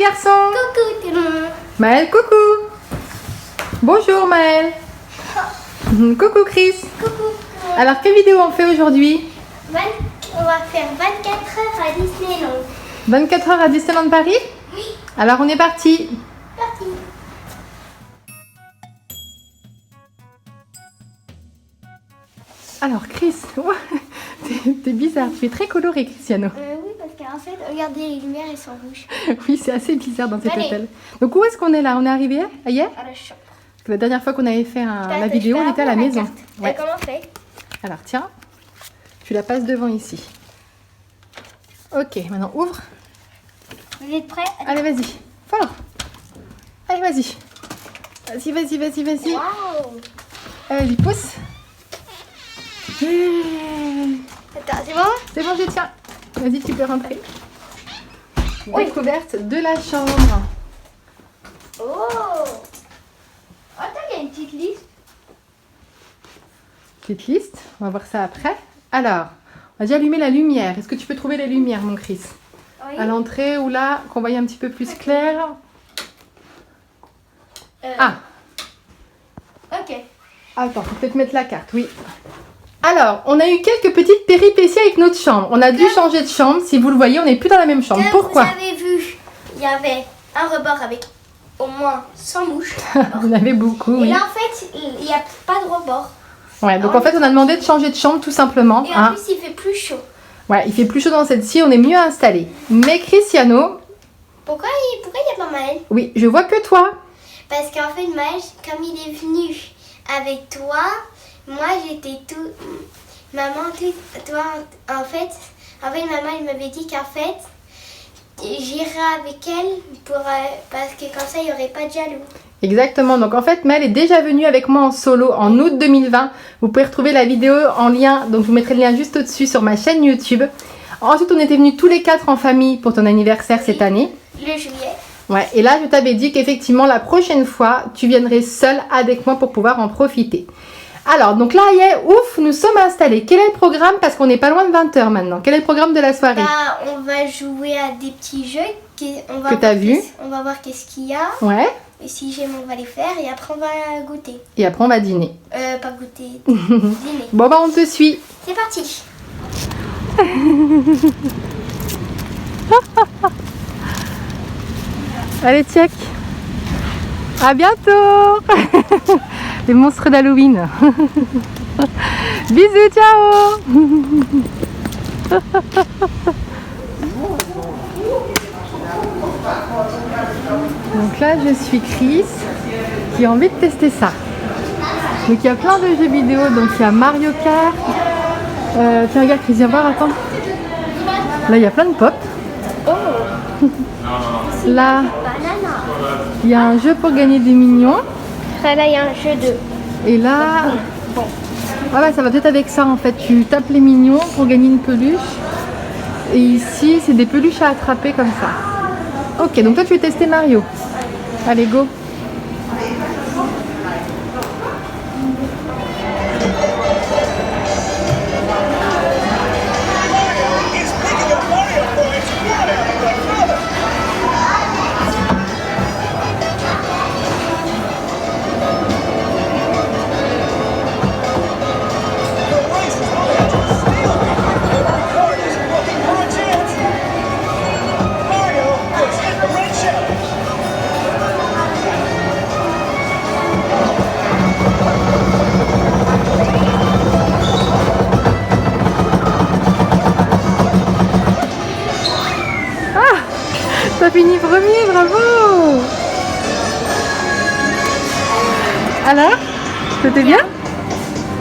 garçons. Coucou tout le monde. Maël, coucou. Bonjour Maël. Coucou Chris. Coucou. Alors, quelle vidéo on fait aujourd'hui? On va faire 24 heures à Disneyland. 24 heures à Disneyland Paris? Oui. Alors, on est parti. Parti. Alors, Chris, t'es bizarre. Tu es très coloré, Cristiano. Oui, parce qu'en fait, regardez, les lumières, elles sont rouges. Oui, c'est assez bizarre dans cet Allez. hôtel. Donc, où est-ce qu'on est là? On est arrivé hier? À la chambre. Parce que la dernière fois qu'on avait fait la vidéo, on était à la maison. Ouais. Comment on fait? Alors, tiens, tu la passes devant ici. Ok, maintenant ouvre. Vous êtes prêts? Allez, vas-y. Fort. Allez, vas-y. Vas-y, vas-y, vas-y, vas-y. Waouh. Allez, vas-y, pousse. Attends, c'est bon? C'est bon, je tiens. Vas-y, tu peux rentrer. Oui. Découverte de la chambre. Oh. Attends, il y a une petite liste. Petite liste. On va voir ça après. Alors, on va déjà allumer la lumière. Est-ce que tu peux trouver les lumières, mon Chris? Oui. À l'entrée ou là, qu'on voyait un petit peu plus clair. Ah, Ok. attends, faut peut-être mettre la carte, oui. Alors, on a eu quelques petites péripéties avec notre chambre. On a dû changer de chambre. Si vous le voyez, on n'est plus dans la même chambre. Comme Pourquoi? vous avez vu, il y avait un rebord avec au moins 100 mouches. On avait beaucoup, Et oui. là, en fait, il n'y a pas de rebord. Ouais, donc en fait, on a demandé de changer de chambre tout simplement. Et en Hein. plus, il fait plus chaud. Ouais, il fait plus chaud dans celle-ci, on est mieux installé. Mais Cristiano, Pourquoi il n'y a pas Maël? oui, je vois que toi. Parce qu'en fait, Maël, comme il est venu avec toi, moi j'étais tout. Maman, toi, en fait, maman, elle m'avait dit qu'en fait, j'irai avec elle parce que comme ça, il n'y aurait pas de jaloux. Exactement, donc en fait, Mel est déjà venue avec moi en solo en août 2020. Vous pouvez retrouver la vidéo en lien, donc je vous mettrai le lien juste au-dessus sur ma chaîne YouTube. Ensuite, on était venus tous les 4 en famille pour ton anniversaire cette année. Le juillet. Ouais, et là, je t'avais dit qu'effectivement, la prochaine fois, tu viendrais seule avec moi pour pouvoir en profiter. Alors, donc là, ouf, nous sommes installés. Quel est le programme? Parce qu'on n'est pas loin de 20h maintenant. Quel est le programme de la soirée? Bah, on va jouer à des petits jeux Que t'as vu. On va voir qu'est-ce qu'il y a. Ouais, Et si j'aime, on va les faire. Et après, on va goûter. et après, on va dîner. Pas goûter, dîner. Bon, bah, on te suit. C'est parti. Allez, check. À bientôt. Les monstres d'Halloween. Bisous, ciao. Donc là, je suis Chris qui a envie de tester ça. Donc il y a plein de jeux vidéo. Donc il y a Mario Kart. Tiens, regarde, Chris, viens voir, attends. Là, il y a plein de pop. Là, Banana. il y a un jeu pour gagner des mignons. Là, il y a un jeu de. Et là, ah ouais, ça va peut-être avec ça en fait. Tu tapes les mignons pour gagner une peluche. Et ici, c'est des peluches à attraper comme ça. Ok, donc toi tu veux tester Mario. Allez, go. T'as fini premier, bravo. Alors, c'était bien?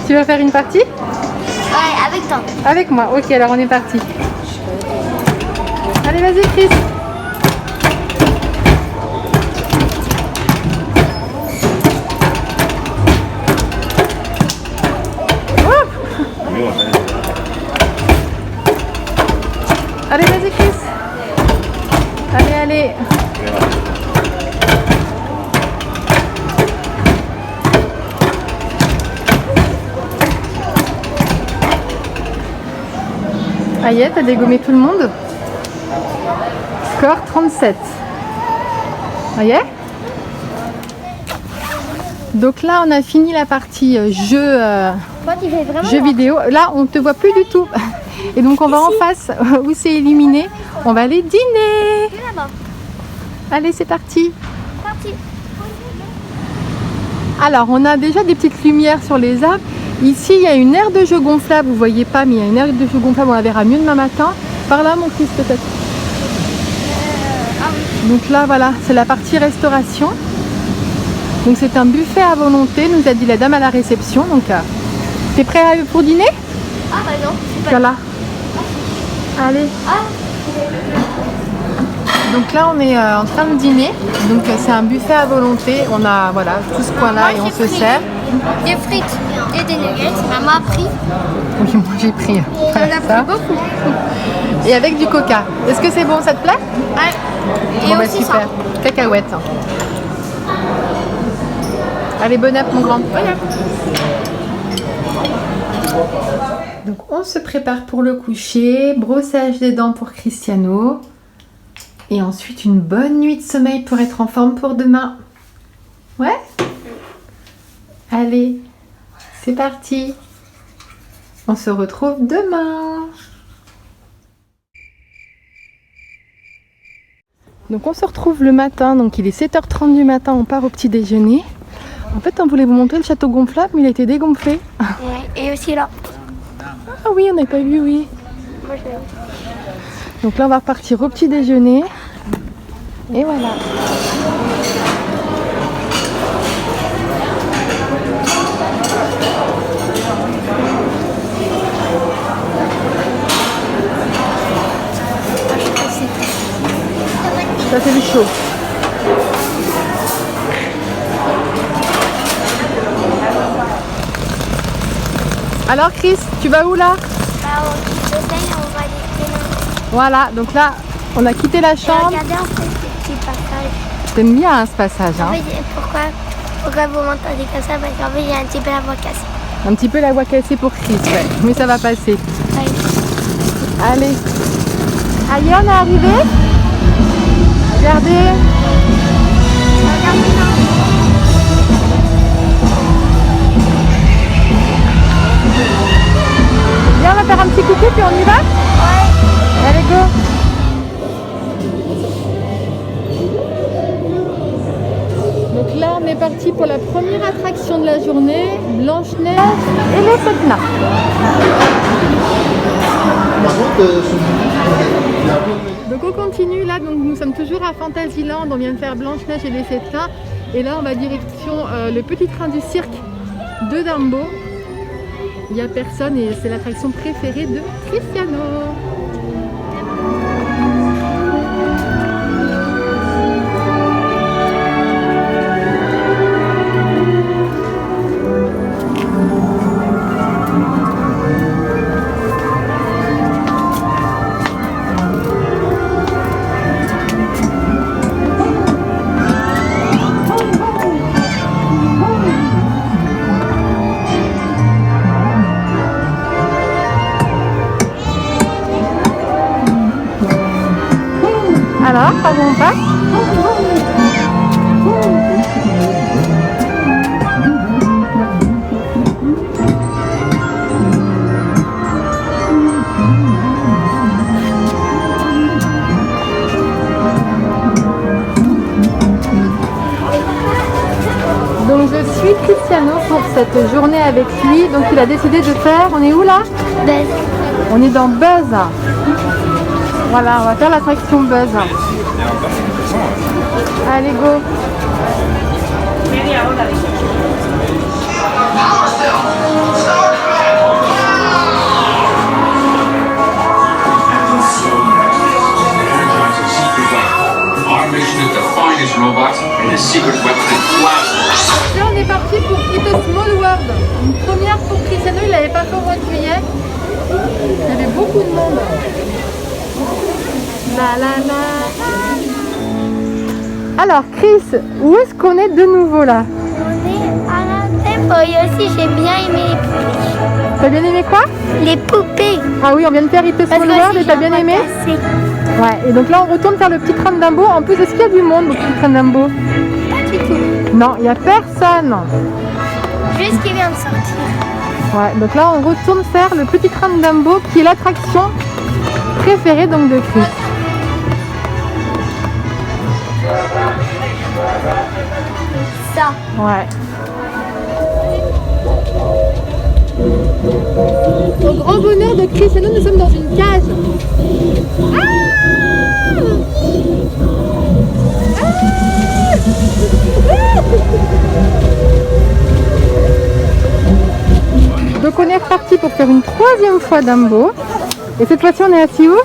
Tu vas faire une partie? Ouais, avec toi. Avec moi, ok, alors on est parti. Allez, vas-y Chris. Allez, vas-y Chris. Allez, allez. Ah yeah, t'as dégommé tout le monde. Score 37. voyez? Donc là, on a fini la partie jeu vidéo. Là, on ne te voit plus du tout. Et donc, on va en face où c'est illuminé. On va aller dîner. Allez, c'est parti. Alors, on a déjà des petites lumières sur les arbres. Ici, il y a une aire de jeu gonflable. Vous ne voyez pas, mais il y a une aire de jeu gonflable. On la verra mieux demain matin. Par là, mon fils, peut-être. Donc là, voilà, c'est la partie restauration. Donc c'est un buffet à volonté, nous a dit la dame à la réception. Donc, t'es prêt pour dîner? Ah bah non, c'est pas là. Allez. Donc là, on est en train de dîner. Donc c'est un buffet à volonté. On a voilà tout ce coin-là et on se sert. Des frites et des nuggets. Maman a pris. Oui, moi j'ai pris. On a pris beaucoup. Et avec du coca. Est-ce que c'est bon, ça te plaît? Ouais. Et bon, aussi super. ça. Cacahuètes. Allez, bon app, mon grand. Donc on se prépare pour le coucher, brossage des dents pour Cristiano et ensuite une bonne nuit de sommeil pour être en forme pour demain. Ouais? Allez, c'est parti. On se retrouve demain. Donc on se retrouve le matin, donc il est 7h30 du matin, on part au petit déjeuner. En fait, on voulait vous montrer le château gonflable, mais il a été dégonflé. Ouais, et aussi là. Ah oui, on n'a pas vu, oui. Moi, je l'ai vu. Donc là, on va repartir au petit déjeuner. Et voilà. Ça fait du chaud. Alors Chris, tu vas où là? On va aller. Voilà, donc là, on a quitté la chambre. Regardez en fait ce petit passage. T'aimes bien hein, ce passage, hein? En fait, pourquoi vous m'entendez comme ça? Parce qu'en fait, il y a un petit peu la voix cassée. Un petit peu la voix cassée pour Chris, ouais. Mais ça va passer. Ouais. Allez. Allez, on est arrivé. Regardez. Regardez là. Viens, on va faire un petit coucou puis on y va? Ouais. Allez, go. Donc là, on est parti pour la première attraction de la journée, Blanche-Neige et les sept nains. Donc on continue là, donc nous sommes toujours à Fantasyland, on vient de faire Blanche-Neige et les sept nains. Et là, on va direction le petit train du cirque de Dumbo. Il n'y a personne et c'est l'attraction préférée de Cristiano. Alors, par où on passe? Donc je suis Cristiano pour cette journée avec lui. Donc il a décidé de faire, on est où là? Buzz. On est dans Buzz. Voilà, on va faire l'attraction Buzz. Allez, go. Là, on est parti pour It's a Small World. Une première pour Cristiano, il n'avait pas fait au mois de juillet. Il y avait beaucoup de monde. La la la. Alors Chris, où est-ce qu'on est de nouveau là? On est à la tempo et aussi j'ai bien aimé les poupées. T'as bien aimé quoi? Les poupées. Ah oui, on vient de faire It Small World et t'as bien aimé? Ouais, et donc là on retourne faire le petit train de Dumbo. En plus, est-ce qu'il y a du monde au petit train de Dumbo? Pas du tout. Non, il n'y a personne. Juste qui vient de sortir. Ouais, donc là on retourne faire le petit train de Dumbo qui est l'attraction préférée donc de Chris. Ça. Ouais. Au grand bonheur de Chris et nous sommes dans une cage. Donc on est reparti pour faire une troisième fois Dumbo. Et cette fois-ci on est assis où?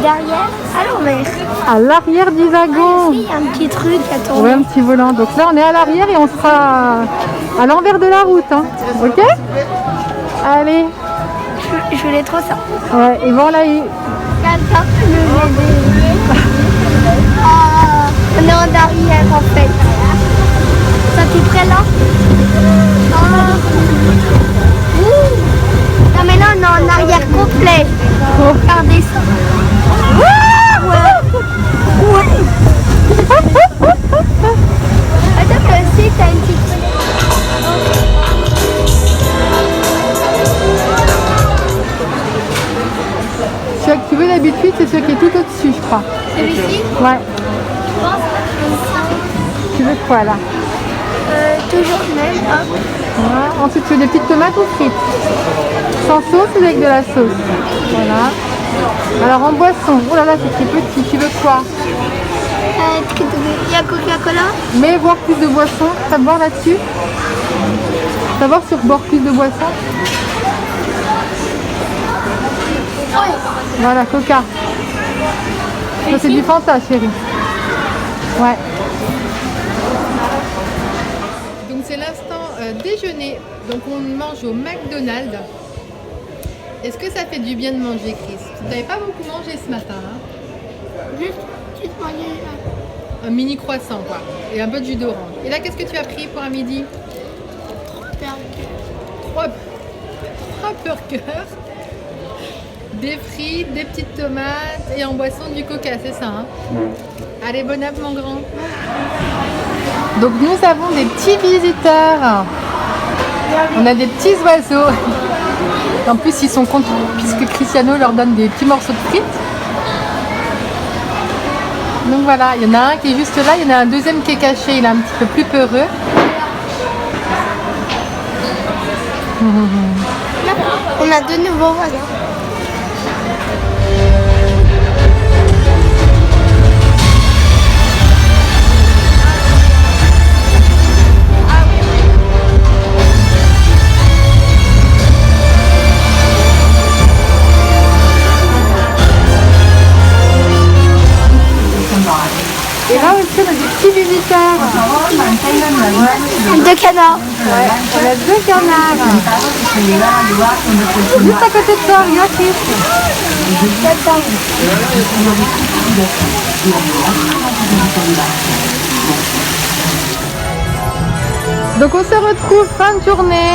Derrière, à l'envers. À l'arrière du wagon. Ici, il y a un petit truc à tourner. Ouais, un petit volant. Donc là on est à l'arrière et on sera à l'envers de la route. Hein. Ok? Allez. Je voulais trop ça. Ouais, et voilà. J'adore le bébé. On est en arrière en fait. Ça t'es prêt là? Non mais là on est en arrière complet. Regardez ça. Ouais. Attends, toi aussi t'as une petite. Celui que tu veux d'habitude, c'est celui qui est tout au-dessus, je crois. Celui-ci? Ouais. Tu veux quoi là? Toujours le même. Hop. Voilà. Ensuite, tu veux des petites tomates ou frites? Sans sauce ou avec de la sauce? Voilà. Alors en boisson, oh là là, c'est très petit. Tu veux quoi? Il y a Coca-Cola? Mais boire plus de boisson, ça boire là-dessus? Savoir sur boire plus de boisson? Voilà, Coca. Ça c'est du Fanta, chérie. Ouais. Donc c'est l'instant déjeuner. Donc on mange au McDonald's. Est-ce que ça fait du bien de manger, Chris? Tu n'avais pas beaucoup mangé ce matin, hein? Juste manger. Un mini croissant, quoi. Et un peu de jus d'orange. Et là, qu'est-ce que tu as pris pour un midi? 3 burgers. Des frites, des petites tomates et en boisson du coca, c'est ça, hein? Allez, bon app, mon grand. Donc nous avons des petits visiteurs. On a des petits oiseaux. En plus, ils sont contents puisque Cristiano leur donne des petits morceaux de frites. Donc voilà, il y en a un qui est juste là, il y en a un deuxième qui est caché, il est un petit peu plus peureux. On a deux nouveaux voisins. Et là aussi, on a des petits visiteurs. Deux canards. Ouais, on a deux canards. Juste à côté de toi, regarde Chris. Donc on se retrouve fin de journée.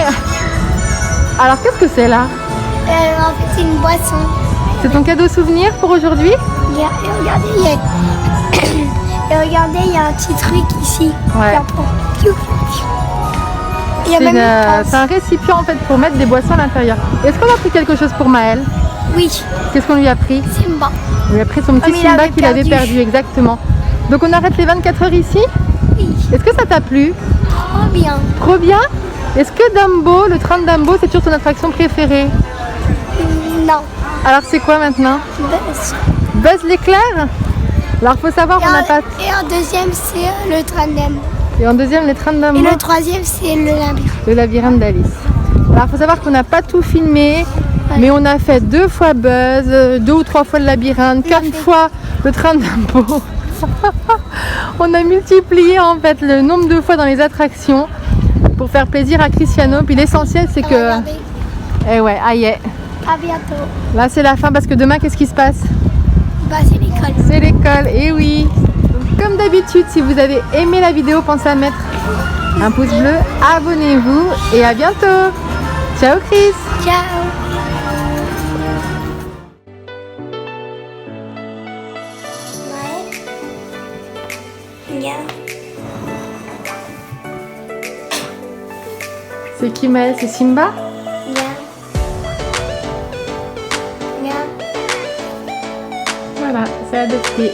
Alors qu'est-ce que c'est là? En fait, c'est une boisson. C'est ton cadeau souvenir pour aujourd'hui? Et regardez, il y a un petit truc ici. Ouais. Il y a même une C'est un récipient en fait pour mettre des boissons à l'intérieur. Est-ce qu'on a pris quelque chose pour Maël? Oui, Qu'est-ce qu'on lui a pris? Simba. On lui a pris son petit mais il Simba avait qu'il avait perdu, exactement. Donc on arrête les 24 heures ici? Oui, Est-ce que ça t'a plu? trop bien. Trop bien? Est-ce que Dumbo, le train de Dumbo, c'est toujours ton attraction préférée? Non. Alors c'est quoi maintenant? Buzz. Buzz l'éclair? Alors faut savoir qu'on n'a pas... Et en deuxième, c'est le train d'Em. Et en deuxième, les trains de Dumbo. Et le troisième, c'est le labyrinthe. Le labyrinthe d'Alice. Alors il faut savoir qu'on n'a pas tout filmé, mais on a fait 2 fois Buzz, 2 ou 3 fois le labyrinthe, 4 fois le train de Dumbo. On a multiplié en fait le nombre de fois dans les attractions pour faire plaisir à Cristiano. Puis l'essentiel c'est que... Regardez. Eh ouais, aïe. À bientôt. Là c'est la fin parce que demain qu'est-ce qui se passe? Bah, c'est l'école. C'est l'école, et oui. Donc, comme d'habitude, si vous avez aimé la vidéo, pensez à mettre un pouce bleu, abonnez-vous et à bientôt. Ciao Chris. Ciao. Regarde. C'est qui Maël? C'est Simba? Regarde. Regarde. Voilà, c'est adopté.